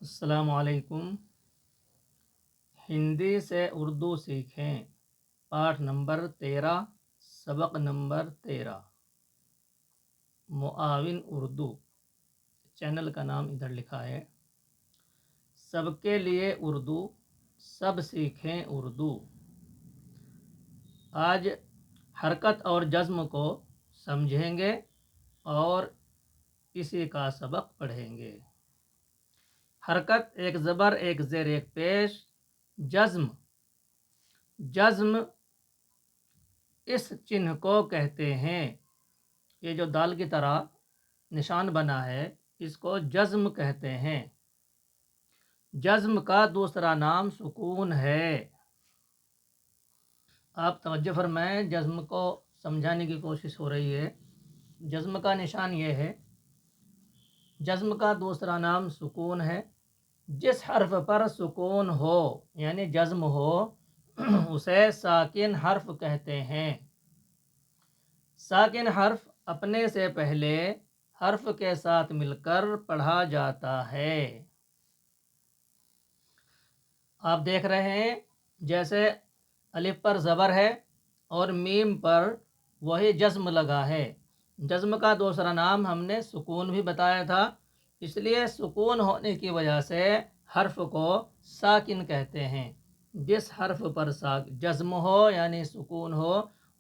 अस्सलाम वालेकुम। हिंदी से उर्दू सीखें। पाठ नंबर 13, सबक नंबर 13। मुआविन उर्दू चैनल का नाम इधर लिखा है। सबके लिए उर्दू, सब सीखें उर्दू। आज हरकत और जज्म को समझेंगे और इसी का सबक पढ़ेंगे। हरकत एक ज़बर एक ज़ेर एक पेश। जज्म, जज्म इस चिन्ह को कहते हैं। ये जो दाल की तरह निशान बना है इसको जज्म कहते हैं। जज्म का दूसरा नाम सुकून है। आप तवज्जो फरमाएं, जज्म को समझाने की कोशिश हो रही है। जज्म का निशान ये है। जज्म का दूसरा नाम सुकून है। जिस हर्फ पर सुकून हो यानी जज्म हो उसे साकिन हर्फ कहते हैं। साकिन हर्फ अपने से पहले हर्फ के साथ मिलकर पढ़ा जाता है। आप देख रहे हैं जैसे अलिफ पर ज़बर है और मीम पर वही जज्म लगा है। जज्म का दूसरा नाम हमने सुकून भी बताया था, इसलिए सुकून होने की वजह से हर्फ को साकिन कहते हैं। जिस हर्फ पर जज्म हो यानी सुकून हो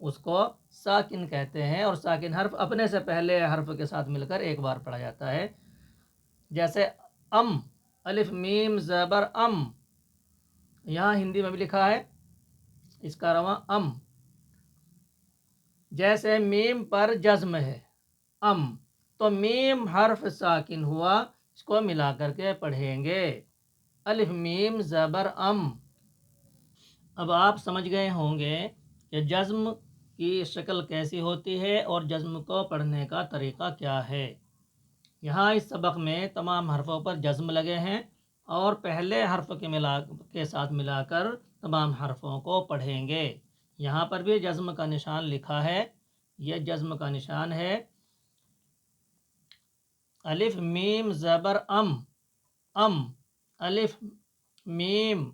उसको साकिन कहते हैं। और साकिन हर्फ अपने से पहले हर्फ के साथ मिलकर एक बार पढ़ा जाता है। जैसे अम, अलिफ मीम ज़बर अम, यहाँ हिंदी में भी लिखा है इसका रवां अम। जैसे मीम पर जज्म है अम, तो मीम हर्फ साकिन हुआ, इसको मिला करके पढ़ेंगे अलिफ मीम ज़बर अम। अब आप समझ गए होंगे कि जज्म की शक्ल कैसी होती है और जज्म को पढ़ने का तरीक़ा क्या है। यहाँ इस सबक में तमाम हर्फ़ों पर जज्म लगे हैं और पहले हर्फ के साथ मिलाकर तमाम हर्फ़ों को पढ़ेंगे। यहाँ पर भी जज्म का निशान लिखा है। यह जज्म का निशान है। अलिफ मीम ज़बर अम, अम, अलिफ मीम,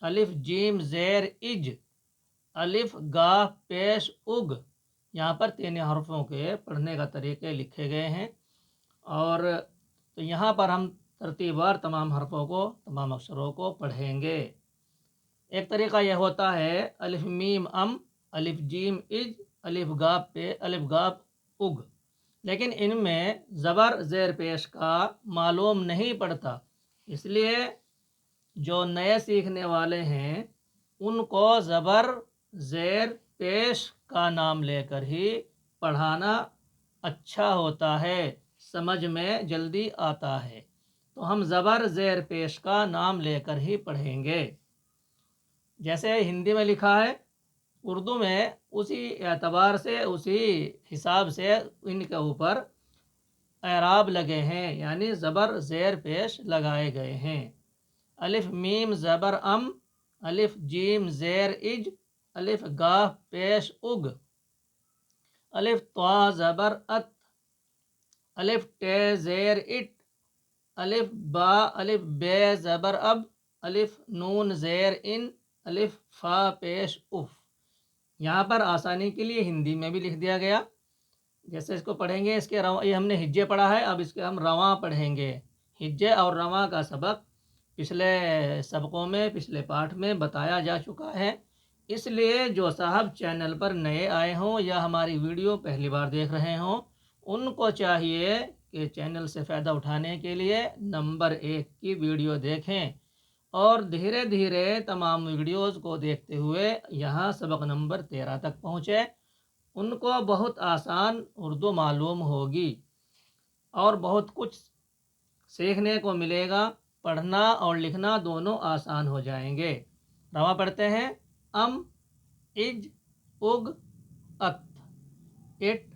अलिफ जीम ज़ेर इज, अलिफ गा पेश उग। यहाँ पर तीन हर्फ़ों के पढ़ने का तरीक़े लिखे गए हैं। और तो यहाँ पर हम तरतीबवार तमाम हर्फ़ों को, तमाम अक्षरों को पढ़ेंगे। एक तरीक़ा यह होता है अलिफ मीम अम, अलिफ जीम इज, अलिफ गाप उग। लेकिन इनमें ज़बर ज़ेर पेश का मालूम नहीं पड़ता, इसलिए जो नए सीखने वाले हैं उनको ज़बर ज़ेर पेश का नाम लेकर ही पढ़ाना अच्छा होता है, समझ में जल्दी आता है। तो हम ज़बर ज़ेर पेश का नाम लेकर ही पढ़ेंगे। जैसे हिंदी में लिखा है, उर्दू में उसी एतबार से, उसी हिसाब से इनके ऊपर एराब लगे हैं, यानी ज़बर ज़ेर पेश लगाए गए हैं। अलिफ मीम ज़बर अम, अलिफ जीम ज़ेर इज, अलिफ गाफ पेश उग, अलिफ त्वा ज़बर अत, अलिफ टे ज़ेर इट, अलिफ बे ज़बर अब, अलिफ नून ज़ेर इन, अलिफ फ़ा पेश उफ। यहाँ पर आसानी के लिए हिंदी में भी लिख दिया गया। जैसे इसको पढ़ेंगे, इसके रवा, ये हमने हिज्जे पढ़ा है, अब इसके हम रवां पढ़ेंगे। हिज्जे और रवां का सबक पिछले सबकों में, पिछले पाठ में बताया जा चुका है। इसलिए जो साहब चैनल पर नए आए हों या हमारी वीडियो पहली बार देख रहे हों, उनको चाहिए कि चैनल से फ़ायदा उठाने के लिए नंबर 1 की वीडियो देखें और धीरे धीरे तमाम वीडियोस को देखते हुए यहाँ सबक नंबर 13 तक पहुँचे। उनको बहुत आसान उर्दू मालूम होगी और बहुत कुछ सीखने को मिलेगा। पढ़ना और लिखना दोनों आसान हो जाएंगे। रवा पढ़ते हैं। अम, इज, उग, अत, इट,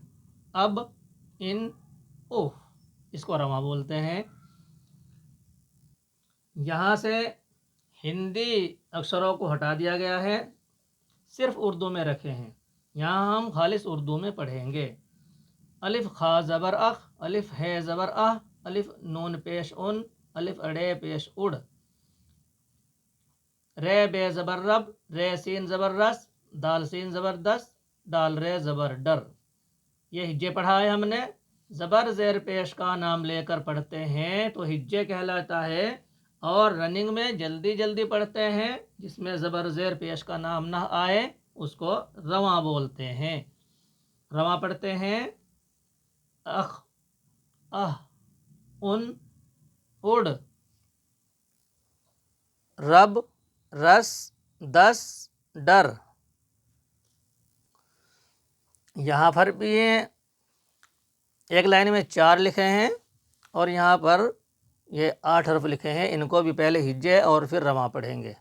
अब, इन, उफ। इसको रवा बोलते हैं। यहाँ से हिंदी अक्षरों को हटा दिया गया है, सिर्फ उर्दू में रखे हैं। यहाँ हम खालिस उर्दू में पढ़ेंगे। अलिफ खा ज़बर अख, अलिफ है ज़बर अह, अलिफ नून पेश उन, الف اڑے پیش اڑ. رے بے زبر رب، رے سین زبر رس، دال سین زبردست، ڈال رے زبر ڈر. یہ ہجے پڑھا ہے ہم نے. زبر زیر پیش کا نام لے کر پڑھتے ہیں تو ہجے کہلاتا ہے، اور رننگ میں جلدی جلدی پڑھتے ہیں جس میں زبر زیر پیش کا نام نہ آئے اس کو رواں بولتے ہیں. رواں پڑھتے ہیں اخ، اہ، ان، اڑ، رب، رس، دس، ڈر. یہاں پر بھی ایک لائن میں 4 لکھے ہیں اور یہاں پر یہ 8 حرف لکھے ہیں. ان کو بھی پہلے ہجے اور پھر رواں پڑھیں گے.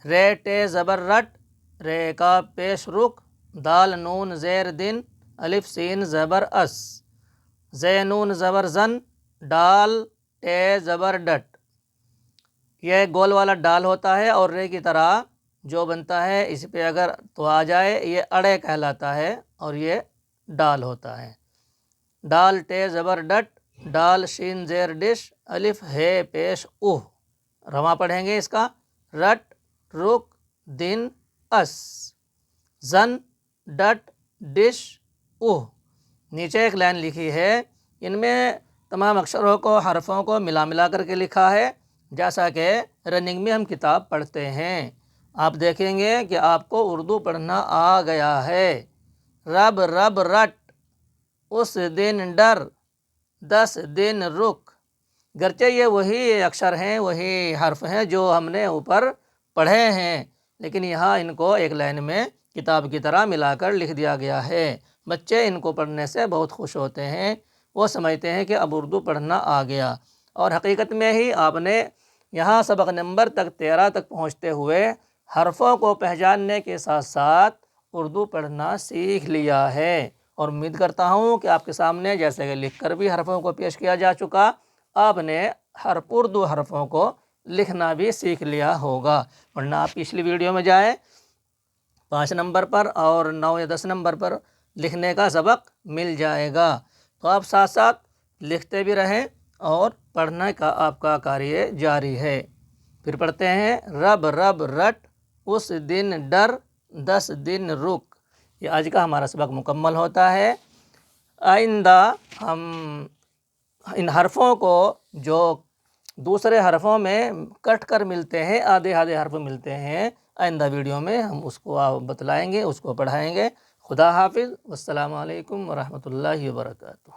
رے ٹے زبر رٹ، رے کا پیش رک، دال نون زیر دن، الف سین زبر اس، زے نون زبر زن، ڈال ٹے زبر ڈٹ. یہ گول والا ڈال ہوتا ہے اور رے کی طرح جو بنتا ہے اس پہ اگر تو آ جائے یہ اڑے کہلاتا ہے اور یہ ڈال ہوتا ہے. ڈال ٹے زبر ڈٹ، ڈال شین زیر ڈش، الف ہے پیش اوہ. رواں پڑھیں گے اس کا. رٹ، رک، دن، اس، زن، ڈٹ، ڈش، اوہ. نیچے ایک لائن لکھی ہے، ان میں تمام اکثروں کو حرفوں کو ملا ملا کر کے لکھا ہے جیسا کہ رننگ میں ہم کتاب پڑھتے ہیں. آپ دیکھیں گے کہ آپ کو اردو پڑھنا آ گیا ہے. رب رب رٹ، اس دن ڈر، 10 دن رک. گرچہ یہ وہی اکثر ہیں، وہی حرف ہیں جو ہم نے اوپر پڑھے ہیں، لیکن یہاں ان کو ایک لائن میں کتاب کی طرح ملا کر لکھ دیا گیا ہے. بچے ان کو پڑھنے سے بہت خوش ہوتے ہیں، وہ سمجھتے ہیں کہ اب اردو پڑھنا آ گیا. اور حقیقت میں ہی آپ نے یہاں سبق نمبر 13 تک پہنچتے ہوئے حرفوں کو پہچاننے کے ساتھ ساتھ اردو پڑھنا سیکھ لیا ہے. اور امید کرتا ہوں کہ آپ کے سامنے جیسے کہ لکھ کر بھی حرفوں کو پیش کیا جا چکا، آپ نے اردو حرفوں کو لکھنا بھی سیکھ لیا ہوگا. ورنہ آپ پچھلی ویڈیو میں جائیں 5 نمبر پر اور 9 یا 10 نمبر پر لکھنے کا سبق مل جائے گا. تو آپ ساتھ ساتھ لکھتے بھی رہیں اور پڑھنے کا آپ کا کاریہ جاری ہے. پھر پڑھتے ہیں رب رب رٹ، اس دن ڈر، 10 دن رک. یہ آج کا ہمارا سبق مکمل ہوتا ہے. آئندہ ہم ان حرفوں کو جو دوسرے حرفوں میں کٹ کر ملتے ہیں، آدھے آدھے حرف ملتے ہیں، آئندہ ویڈیو میں ہم اس کو بتلائیں گے، اس کو پڑھائیں گے. خدا حافظ. والسلام علیکم ورحمۃ اللہ وبرکاتہ.